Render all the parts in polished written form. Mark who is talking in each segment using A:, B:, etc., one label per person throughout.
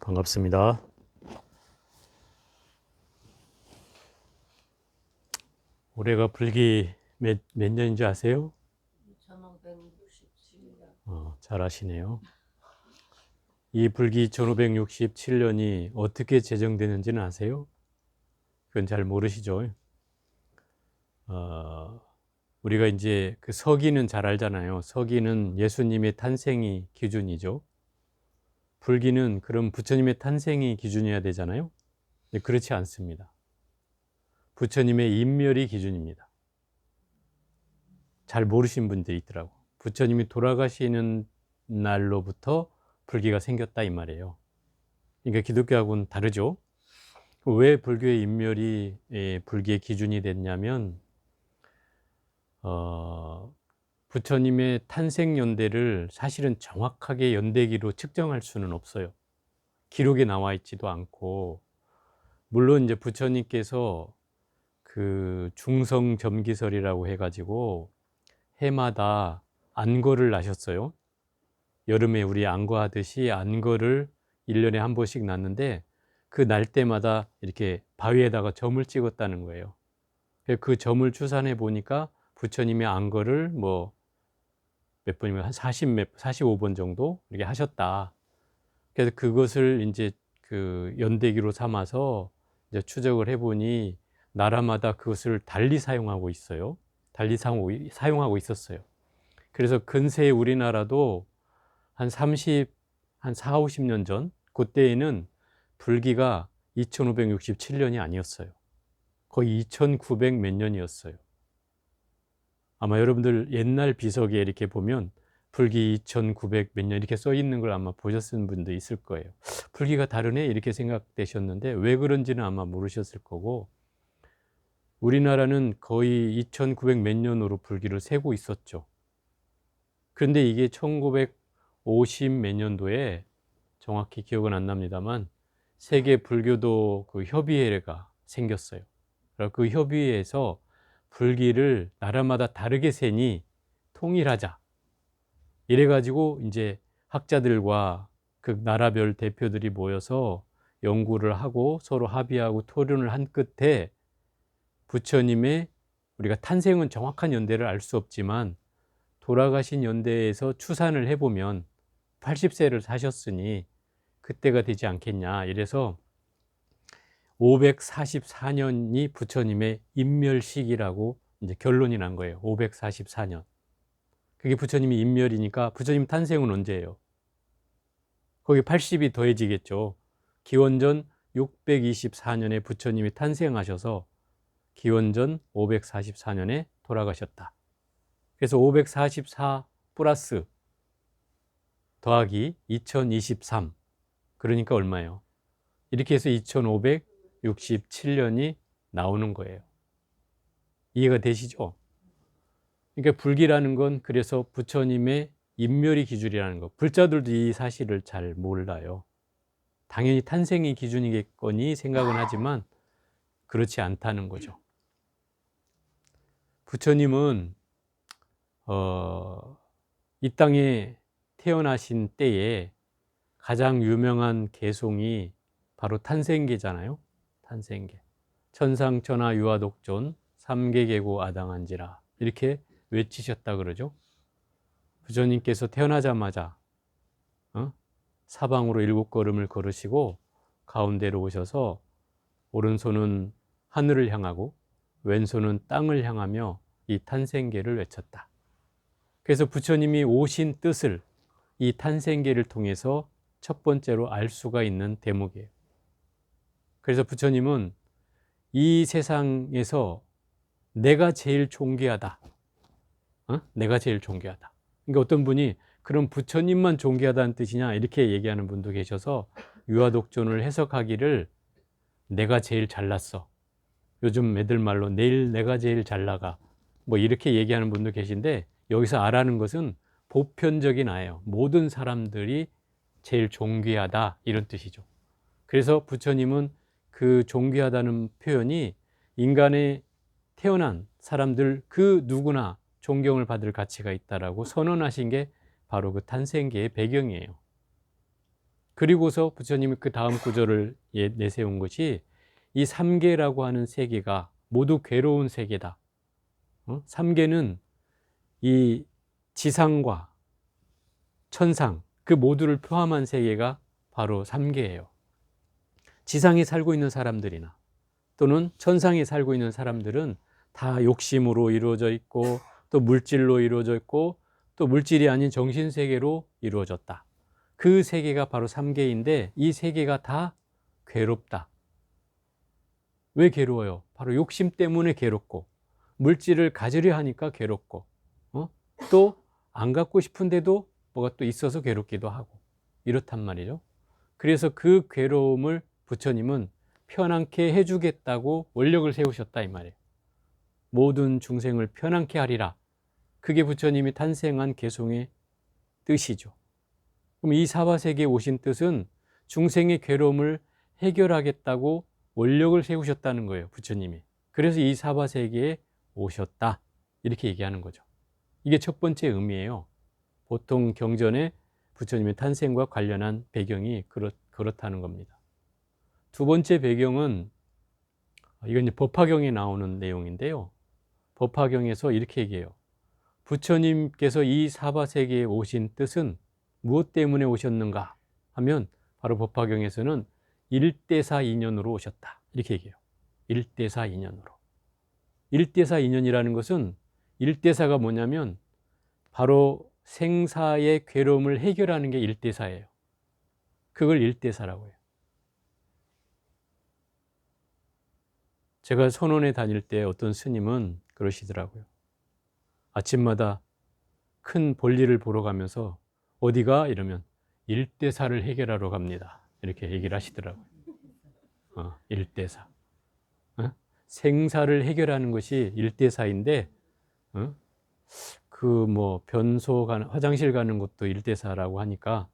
A: 반갑습니다. 올해가 불기 몇 년인지 아세요?
B: 1567년.
A: 잘 아시네요. 이 불기 1567년이 어떻게 제정되는지는 아세요? 그건 잘 모르시죠? 우리가 이제 그 서기는 잘 알잖아요. 서기는 예수님의 탄생이 기준이죠. 불기는 그럼 부처님의 탄생이 기준이어야 되잖아요. 근데 그렇지 않습니다. 부처님의 인멸이 기준입니다. 잘 모르신 분들이 있더라고. 부처님이 돌아가시는 날로부터 불기가 생겼다 이 말이에요. 그러니까 기독교하고는 다르죠. 왜 불교의 인멸이 불기의 기준이 됐냐면 부처님의 탄생 연대를 사실은 정확하게 연대기로 측정할 수는 없어요. 기록에 나와 있지도 않고, 물론 이제 부처님께서 그 중성점기설이라고 해가지고 해마다 안거를 나셨어요. 여름에 우리 안거하듯이 안거를 1년에 한 번씩 났는데 그 날 때마다 이렇게 바위에다가 점을 찍었다는 거예요. 그 점을 추산해 보니까 부처님의 안거를 뭐 몇 번이면 한 45번 정도 이렇게 하셨다. 그래서 그것을 이제 그 연대기로 삼아서 이제 추적을 해보니 나라마다 그것을 달리 사용하고 있어요. 달리 사용하고 있었어요. 그래서 근세 우리나라도 한 4, 50년 전 그때에는 불기가 2567년이 아니었어요. 거의 2900 몇 년이었어요. 아마 여러분들 옛날 비석에 이렇게 보면 불기 2900 몇 년 이렇게 써 있는 걸 아마 보셨을 분도 있을 거예요. 불기가 다르네 이렇게 생각되셨는데 왜 그런지는 아마 모르셨을 거고, 우리나라는 거의 2900 몇 년으로 불기를 세고 있었죠. 그런데 이게 1950 몇 년도에 정확히 기억은 안 납니다만 세계 불교도 그 협의회가 생겼어요. 그 협의회에서 불기를 나라마다 다르게 세니 통일하자. 이래가지고 이제 학자들과 그 나라별 대표들이 모여서 연구를 하고 서로 합의하고 토론을 한 끝에 부처님의 우리가 탄생은 정확한 연대를 알 수 없지만 돌아가신 연대에서 추산을 해보면 80세를 사셨으니 그때가 되지 않겠냐. 이래서 544년이 부처님의 인멸식이라고 이제 결론이 난 거예요. 544년. 그게 부처님이 인멸이니까 부처님 탄생은 언제예요? 거기 80이 더해지겠죠. 기원전 624년에 부처님이 탄생하셔서 기원전 544년에 돌아가셨다. 그래서 544 플러스 더하기 2023. 그러니까 얼마예요? 이렇게 해서 2567년이 나오는 거예요. 이해가 되시죠? 그러니까 불기라는 건 그래서 부처님의 인멸이 기준이라는 거. 불자들도 이 사실을 잘 몰라요. 당연히 탄생이 기준이겠거니 생각은 하지만 그렇지 않다는 거죠. 부처님은 이 땅에 태어나신 때에 가장 유명한 개송이 바로 탄생계잖아요. 탄생계. 천상천하 유아독존 삼계계고 아당한지라 이렇게 외치셨다 그러죠. 부처님께서 태어나자마자 사방으로 7걸음을 걸으시고 가운데로 오셔서 오른손은 하늘을 향하고 왼손은 땅을 향하며 이 탄생계를 외쳤다. 그래서 부처님이 오신 뜻을 이 탄생계를 통해서 첫 번째로 알 수가 있는 대목이에요. 그래서 부처님은 이 세상에서 내가 제일 존귀하다. 내가 제일 존귀하다. 그러니까 어떤 분이 그럼 부처님만 존귀하다는 뜻이냐 이렇게 얘기하는 분도 계셔서 유아독존을 해석하기를 내가 제일 잘났어. 요즘 애들 말로 내일 내가 제일 잘 나가. 뭐 이렇게 얘기하는 분도 계신데 여기서 알아는 것은 보편적인 아예요. 모든 사람들이 제일 존귀하다 이런 뜻이죠. 그래서 부처님은 그 존귀하다는 표현이 인간의 태어난 사람들 그 누구나 존경을 받을 가치가 있다라고 선언하신 게 바로 그 탄생계의 배경이에요. 그리고서 부처님이 그 다음 구절을 내세운 것이 이 삼계라고 하는 세계가 모두 괴로운 세계다. 삼계는 이 지상과 천상 그 모두를 포함한 세계가 바로 삼계예요. 지상에 살고 있는 사람들이나 또는 천상에 살고 있는 사람들은 다 욕심으로 이루어져 있고 또 물질로 이루어져 있고 또 물질이 아닌 정신세계로 이루어졌다. 그 세계가 바로 삼계인데 이 세계가 다 괴롭다. 왜 괴로워요? 바로 욕심 때문에 괴롭고 물질을 가지려 하니까 괴롭고 또 안 갖고 싶은데도 뭐가 또 있어서 괴롭기도 하고 이렇단 말이죠. 그래서 그 괴로움을 부처님은 편안케 해주겠다고 원력을 세우셨다 이 말이에요. 모든 중생을 편안케 하리라. 그게 부처님이 탄생한 개송의 뜻이죠. 그럼 이 사바세계에 오신 뜻은 중생의 괴로움을 해결하겠다고 원력을 세우셨다는 거예요, 부처님이. 그래서 이 사바세계에 오셨다 이렇게 얘기하는 거죠. 이게 첫 번째 의미예요. 보통 경전에 부처님의 탄생과 관련한 배경이 그렇다는 겁니다. 두 번째 배경은 이건 이제 법화경에 나오는 내용인데요. 법화경에서 이렇게 얘기해요. 부처님께서 이 사바세계에 오신 뜻은 무엇 때문에 오셨는가 하면 바로 법화경에서는 일대사 인연으로 오셨다 이렇게 얘기해요. 일대사 인연으로. 일대사 인연이라는 것은 일대사가 뭐냐면 바로 생사의 괴로움을 해결하는 게 일대사예요. 그걸 일대사라고 해요. 제가 선원에 다닐 때 어떤 스님은 그러시더라고요. 아침마다 큰 볼일을 보러 가면서 어디가? 이러면 일대사를 해결하러 갑니다. 이렇게 얘기를 하시더라고요. 일대사. 생사를 해결하는 것이 일대사인데 그 뭐 변소 가는 화장실 가는 것도 일대사라고 하니까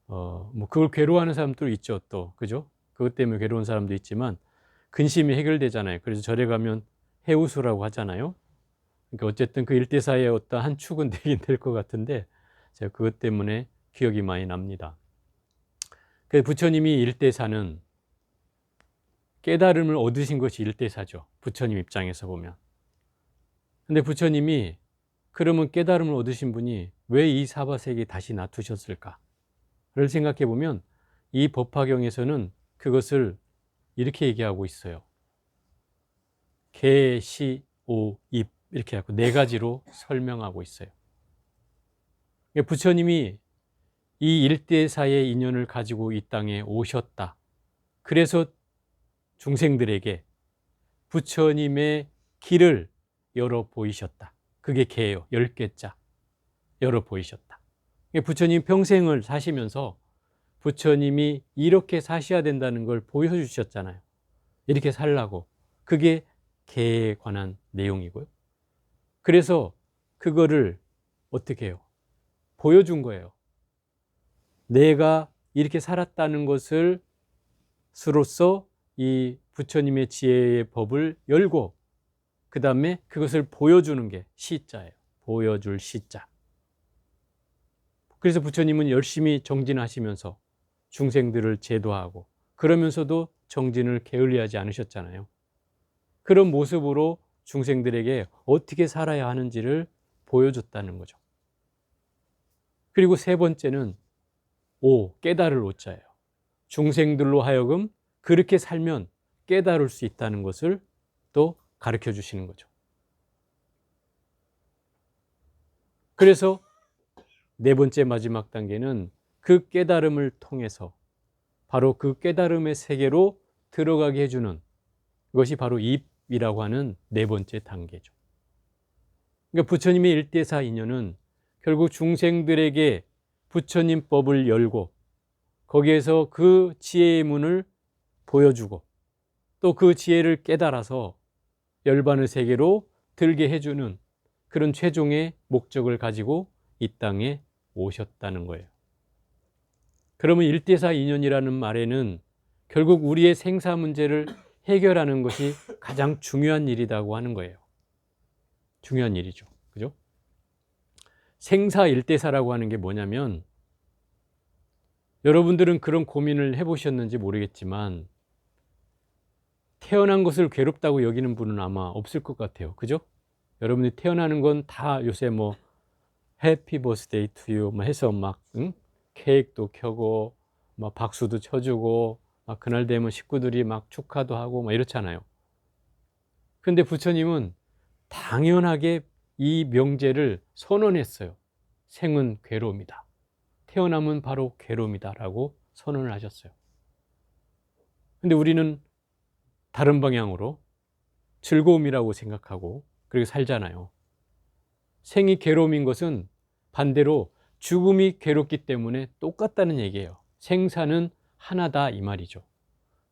A: 뭐 그걸 괴로워하는 사람도 있죠. 또 그죠? 그것 때문에 괴로운 사람도 있지만 근심이 해결되잖아요. 그래서 절에 가면 해우수라고 하잖아요. 그러니까 어쨌든 그 일대사의 어떤 한 축은 되긴 될 것 같은데 제가 그것 때문에 기억이 많이 납니다. 그 부처님이 일대사는 깨달음을 얻으신 것이 일대사죠. 부처님 입장에서 보면. 근데 부처님이 그러면 깨달음을 얻으신 분이 왜 이 사바세계에 다시 놔두셨을까를 생각해 보면 이 법화경에서는 그것을 이렇게 얘기하고 있어요. 개, 시, 오, 입 이렇게 하고 네 가지로 설명하고 있어요. 부처님이 이 일대사의 인연을 가지고 이 땅에 오셨다. 그래서 중생들에게 부처님의 길을 열어 보이셨다. 그게 개예요. 10개자 열어 보이셨다. 부처님 평생을 사시면서 부처님이 이렇게 사셔야 된다는 걸 보여주셨잖아요. 이렇게 살라고. 그게 개에 관한 내용이고요. 그래서 그거를 어떻게 해요? 보여준 거예요. 내가 이렇게 살았다는 것을 스로써 이 부처님의 지혜의 법을 열고 그 다음에 그것을 보여주는 게 시자예요. 보여줄 시자. 그래서 부처님은 열심히 정진하시면서 중생들을 제도하고 그러면서도 정진을 게을리하지 않으셨잖아요. 그런 모습으로 중생들에게 어떻게 살아야 하는지를 보여줬다는 거죠. 그리고 세 번째는 깨달을 오자예요. 중생들로 하여금 그렇게 살면 깨달을 수 있다는 것을 또 가르쳐 주시는 거죠. 그래서 네 번째 마지막 단계는 그 깨달음을 통해서 바로 그 깨달음의 세계로 들어가게 해주는 것이 바로 입이라고 하는 네 번째 단계죠. 그러니까 부처님의 일대사 인연은 결국 중생들에게 부처님 법을 열고 거기에서 그 지혜의 문을 보여주고 또 그 지혜를 깨달아서 열반의 세계로 들게 해주는 그런 최종의 목적을 가지고 이 땅에 오셨다는 거예요. 그러면 일대사 인연이라는 말에는 결국 우리의 생사 문제를 해결하는 것이 가장 중요한 일이라고 하는 거예요. 중요한 일이죠. 그죠? 생사 일대사라고 하는 게 뭐냐면 여러분들은 그런 고민을 해보셨는지 모르겠지만 태어난 것을 괴롭다고 여기는 분은 아마 없을 것 같아요. 그죠? 여러분이 태어나는 건 다 요새 뭐 해피 버스데이 투 유 뭐 해서 막 케이크도 켜고 막 박수도 쳐주고 막 그날 되면 식구들이 막 축하도 하고 막 이렇잖아요. 근데 부처님은 당연하게 이 명제를 선언했어요. 생은 괴로움이다. 태어남은 바로 괴로움이다 라고 선언을 하셨어요. 근데 우리는 다른 방향으로 즐거움이라고 생각하고 그렇게 살잖아요. 생이 괴로움인 것은 반대로 죽음이 괴롭기 때문에 똑같다는 얘기예요. 생사는 하나다 이 말이죠.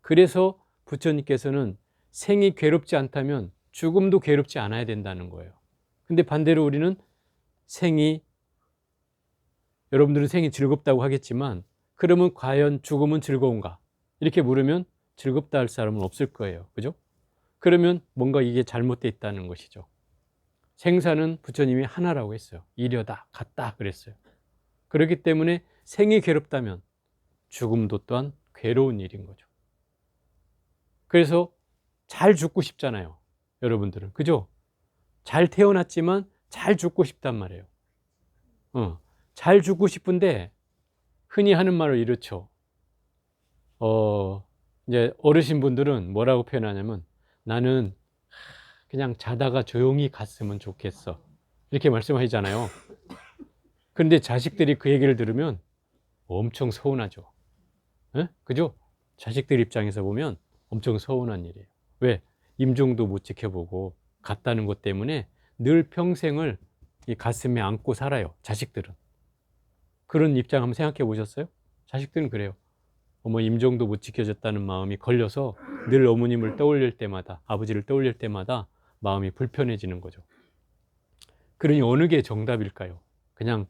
A: 그래서 부처님께서는 생이 괴롭지 않다면 죽음도 괴롭지 않아야 된다는 거예요. 근데 반대로 우리는 생이, 여러분들은 생이 즐겁다고 하겠지만 그러면 과연 죽음은 즐거운가? 이렇게 물으면 즐겁다 할 사람은 없을 거예요. 그죠? 그러면 뭔가 이게 잘못되어 있다는 것이죠. 생사는 부처님이 하나라고 했어요. 이려다, 같다 그랬어요. 그렇기 때문에 생이 괴롭다면 죽음도 또한 괴로운 일인 거죠. 그래서 잘 죽고 싶잖아요. 여러분들은. 그죠? 잘 태어났지만 잘 죽고 싶단 말이에요. 잘 죽고 싶은데 흔히 하는 말로 이렇죠. 이제 어르신 분들은 뭐라고 표현하냐면 나는 그냥 자다가 조용히 갔으면 좋겠어. 이렇게 말씀하시잖아요. 그런데 자식들이 그 얘기를 들으면 엄청 서운하죠. 에? 그죠? 자식들 입장에서 보면 엄청 서운한 일이에요. 왜? 임종도 못 지켜보고 갔다는 것 때문에 늘 평생을 이 가슴에 안고 살아요. 자식들은. 그런 입장 한번 생각해 보셨어요? 자식들은 그래요. 어머 임종도 못 지켜줬다는 마음이 걸려서 늘 어머님을 떠올릴 때마다, 아버지를 떠올릴 때마다 마음이 불편해지는 거죠. 그러니 어느 게 정답일까요? 그냥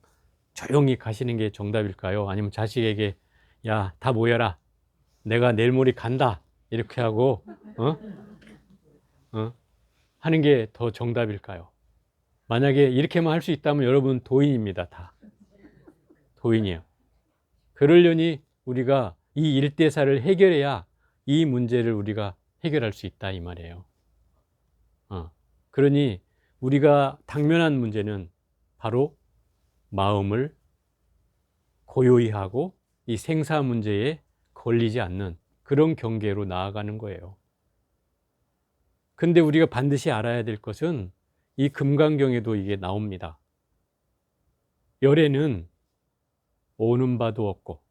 A: 조용히 가시는 게 정답일까요? 아니면 자식에게 야, 다 모여라. 내가 내일 모레 간다. 이렇게 하고 하는 게 더 정답일까요? 만약에 이렇게만 할 수 있다면 여러분 도인입니다. 다. 도인이에요. 그러려니 우리가 이 일대사를 해결해야 이 문제를 우리가 해결할 수 있다 이 말이에요. 그러니 우리가 당면한 문제는 바로 마음을 고요히 하고 이 생사 문제에 걸리지 않는 그런 경계로 나아가는 거예요. 근데 우리가 반드시 알아야 될 것은 이 금강경에도 이게 나옵니다. 열에는 오는 바도 없고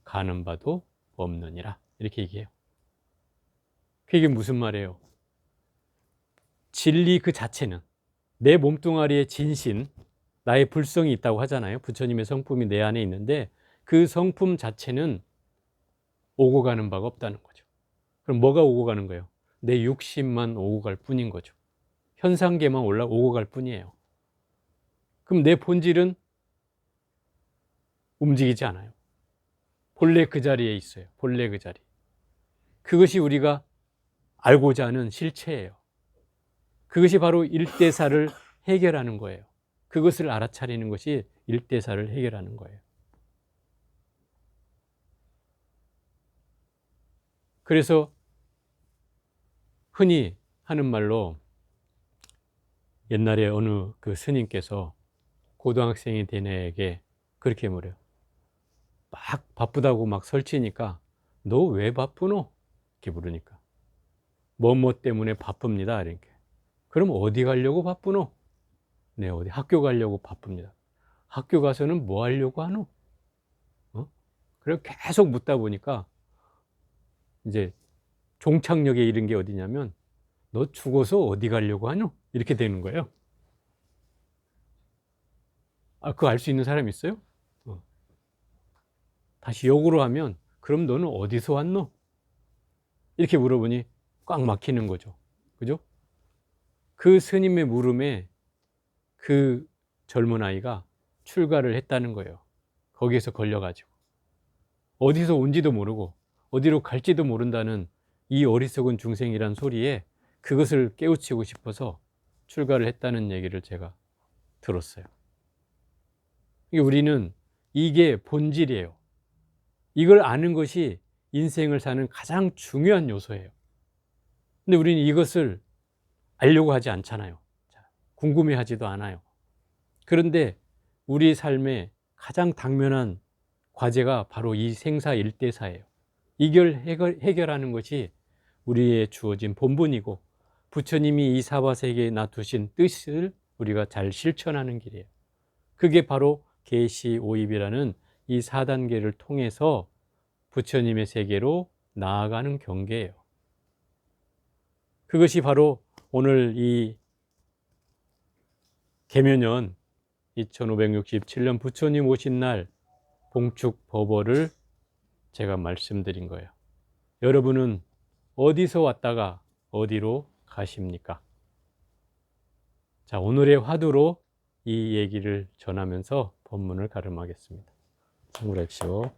A: 가는 바도 없느니라 이렇게 얘기해요. 그게 무슨 말이에요? 진리 그 자체는 내 몸뚱아리의 진신, 나의 불성이 있다고 하잖아요. 부처님의 성품이 내 안에 있는데 그 성품 자체는 오고 가는 바가 없다는 거죠. 그럼 뭐가 오고 가는 거예요? 내 육신만 오고 갈 뿐인 거죠. 현상계만 오고 갈 뿐이에요. 그럼 내 본질은 움직이지 않아요. 본래 그 자리에 있어요. 본래 그 자리. 그것이 우리가 알고자 하는 실체예요. 그것이 바로 일대사를 해결하는 거예요. 그것을 알아차리는 것이 일대사를 해결하는 거예요. 그래서 흔히 하는 말로 옛날에 어느 그 스님께서 고등학생이 된 애에게 그렇게 물어요. 막 바쁘다고 막 설치니까 너 왜 바쁘노? 이렇게 물으니까 뭐 때문에 바쁩니다. 이렇게. 그럼 어디 가려고 바쁘노? 네, 어디 학교 가려고 바쁩니다. 학교 가서는 뭐 하려고 하노? 그래 계속 묻다 보니까 이제 종착역에 이른 게 어디냐면 너 죽어서 어디 가려고 하노? 이렇게 되는 거예요. 그거 알 수 있는 사람 있어요? 다시 역으로 하면 그럼 너는 어디서 왔노? 이렇게 물어보니 꽉 막히는 거죠. 그죠? 그 스님의 물음에 그 젊은 아이가 출가를 했다는 거예요. 거기에서 걸려가지고. 어디서 온지도 모르고 어디로 갈지도 모른다는 이 어리석은 중생이란 소리에 그것을 깨우치고 싶어서 출가를 했다는 얘기를 제가 들었어요. 우리는 이게 본질이에요. 이걸 아는 것이 인생을 사는 가장 중요한 요소예요. 근데 우리는 이것을 알려고 하지 않잖아요. 궁금해하지도 않아요. 그런데 우리 삶의 가장 당면한 과제가 바로 이 생사일대사예요. 이걸 해결하는 것이 우리의 주어진 본분이고, 부처님이 이 사바세계에 놔두신 뜻을 우리가 잘 실천하는 길이에요. 그게 바로 계시오입이라는 이 4단계를 통해서 부처님의 세계로 나아가는 경계예요. 그것이 바로 오늘 이 계묘년 2567년 부처님 오신 날 봉축법어를 제가 말씀드린 거예요. 여러분은 어디서 왔다가 어디로 가십니까? 자, 오늘의 화두로 이 얘기를 전하면서 법문을 가름하겠습니다. 참고하십시오.